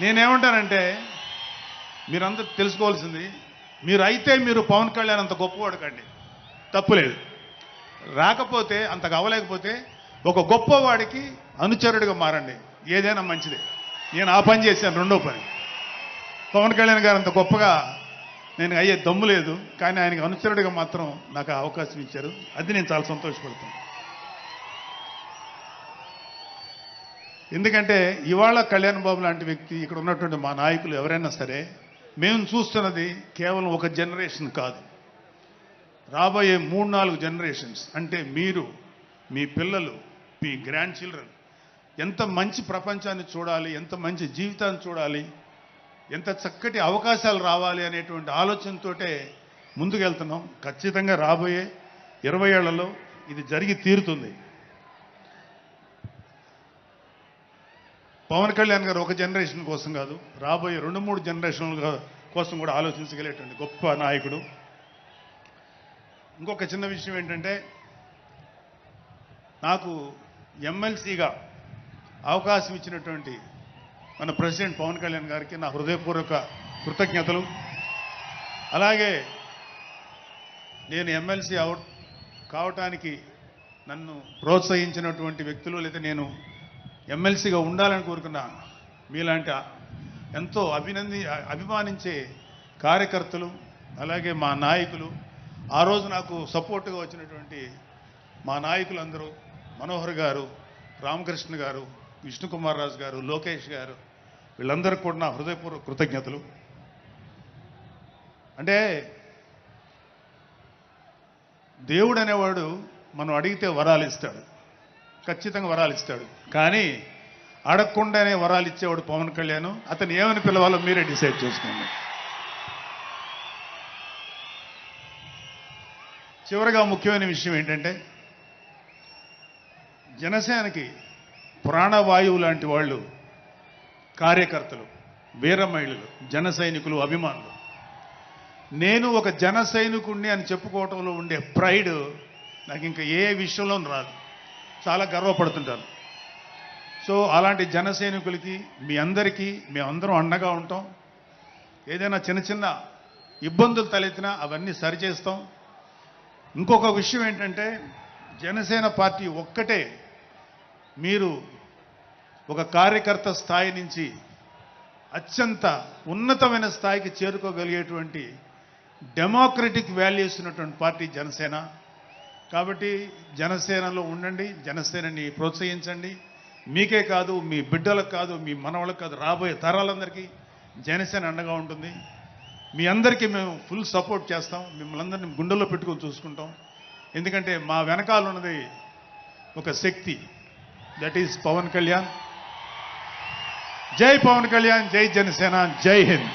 నేనేమంటానంటే మీరందరూ తెలుసుకోవాల్సింది మీరు పవన్ కళ్యాణ్ అంత గొప్పవాడు కండి, తప్పులేదు. రాకపోతే అంతగా అవ్వలేకపోతే ఒక గొప్పవాడికి అనుచరుడిగా మారండి, ఏదైనా మంచిదే. నేను ఆ పని చేశాను. రెండో పని, పవన్ కళ్యాణ్ గారు అంత గొప్పగా నేను అయ్యే దమ్ము లేదు, కానీ ఆయనకి అనుచరుడిగా మాత్రం నాకు అవకాశం ఇచ్చారు. అది నేను చాలా సంతోషపడుతాను. ఎందుకంటే ఇవాళ కళ్యాణ్ బాబు లాంటి వ్యక్తి, ఇక్కడ ఉన్నటువంటి మా నాయకులు ఎవరైనా సరే, మేము చూస్తున్నది కేవలం ఒక జనరేషన్ కాదు, రాబోయే 3-4 జనరేషన్స్. అంటే మీరు, మీ పిల్లలు, మీ గ్రాండ్ చిల్డ్రన్ ఎంత మంచి ప్రపంచాన్ని చూడాలి, ఎంత మంచి జీవితాన్ని చూడాలి, ఎంత చక్కటి అవకాశాలు రావాలి అనేటువంటి ఆలోచనతోటే ముందుకెళ్తున్నాం. ఖచ్చితంగా రాబోయే 20 ఏళ్లలో ఇది జరిగి తీరుతుంది. పవన్ కళ్యాణ్ గారు ఒక జనరేషన్ కోసం కాదు, రాబోయే 2-3 జనరేషన్ల కోసం కూడా ఆలోచించగలిగేటువంటి గొప్ప నాయకుడు. ఇంకొక చిన్న విషయం ఏంటంటే, నాకు ఎమ్మెల్సీగా అవకాశం ఇచ్చినటువంటి మన ప్రెసిడెంట్ పవన్ కళ్యాణ్ గారికి నా హృదయపూర్వక కృతజ్ఞతలు. అలాగే నేను ఎమ్మెల్సీ కావటానికి నన్ను ప్రోత్సహించినటువంటి వ్యక్తులు, లేదా నేను ఎమ్మెల్సీగా ఉండాలని కోరుకున్న మీలాంటి ఎంతో అభిమానించే కార్యకర్తలు, అలాగే మా నాయకులు, ఆ రోజు నాకు సపోర్ట్గా వచ్చినటువంటి మా నాయకులందరూ, మనోహర్ గారు, రామకృష్ణ గారు, విష్ణుకుమార్ రాజు గారు, లోకేష్ గారు, వీళ్ళందరికీ కూడా నా హృదయపూర్వక కృతజ్ఞతలు. అంటే దేవుడు అనేవాడు మనం అడిగితే వరాలు ఇస్తాడు, ఖచ్చితంగా వరాలు ఇస్తాడు. కానీ అడగకుండానే వరాలు ఇచ్చేవాడు పవన్ కళ్యాణ్. అతను ఏమని పిలవాలో మీరే డిసైడ్ చేసుకోండి. చివరిగా ముఖ్యమైన విషయం ఏంటంటే, జనసేనకి ప్రాణవాయువు లాంటి వాళ్ళు కార్యకర్తలు, వీర మహిళలు, జన సైనికులు, అభిమానులు. నేను ఒక జన సైనికుడిని అని చెప్పుకోవటంలో ఉండే ప్రైడ్ నాకు ఇంకా ఏ విషయంలో రాదు. చాలా గర్వపడుతుంటాను. సో అలాంటి జన సైనికులకి, మీ అందరికీ మేమందరం అండగా ఉంటాం. ఏదైనా చిన్న చిన్న ఇబ్బందులు తలెత్తినా అవన్నీ సరిచేస్తాం. ఇంకొక విషయం ఏంటంటే, జనసేన పార్టీ ఒక్కటే మీరు ఒక కార్యకర్త స్థాయి నుంచి అత్యంత ఉన్నతమైన స్థాయికి చేరుకోగలిగేటువంటి డెమోక్రటిక్ వాల్యూస్ ఉన్నటువంటి పార్టీ జనసేన. కాబట్టి జనసేనలో ఉండండి, జనసేనని ప్రోత్సహించండి. మీకే కాదు, మీ బిడ్డలకు కాదు, మీ మనవళ్ళకు కాదు, రాబోయే తరాలందరికీ జనసేన అండగా ఉంటుంది. మీ అందరికీ మేము ఫుల్ సపోర్ట్ చేస్తాం. మిమ్మల్ని అందరినీ గుండెల్లో పెట్టుకొని చూసుకుంటాం. ఎందుకంటే మా వెనకాల ఉన్నది ఒక శక్తి, దట్ ఈస్ పవన్ కళ్యాణ్. జై పవన్ కళ్యాణ్, జై జనసేన, జై హింద్.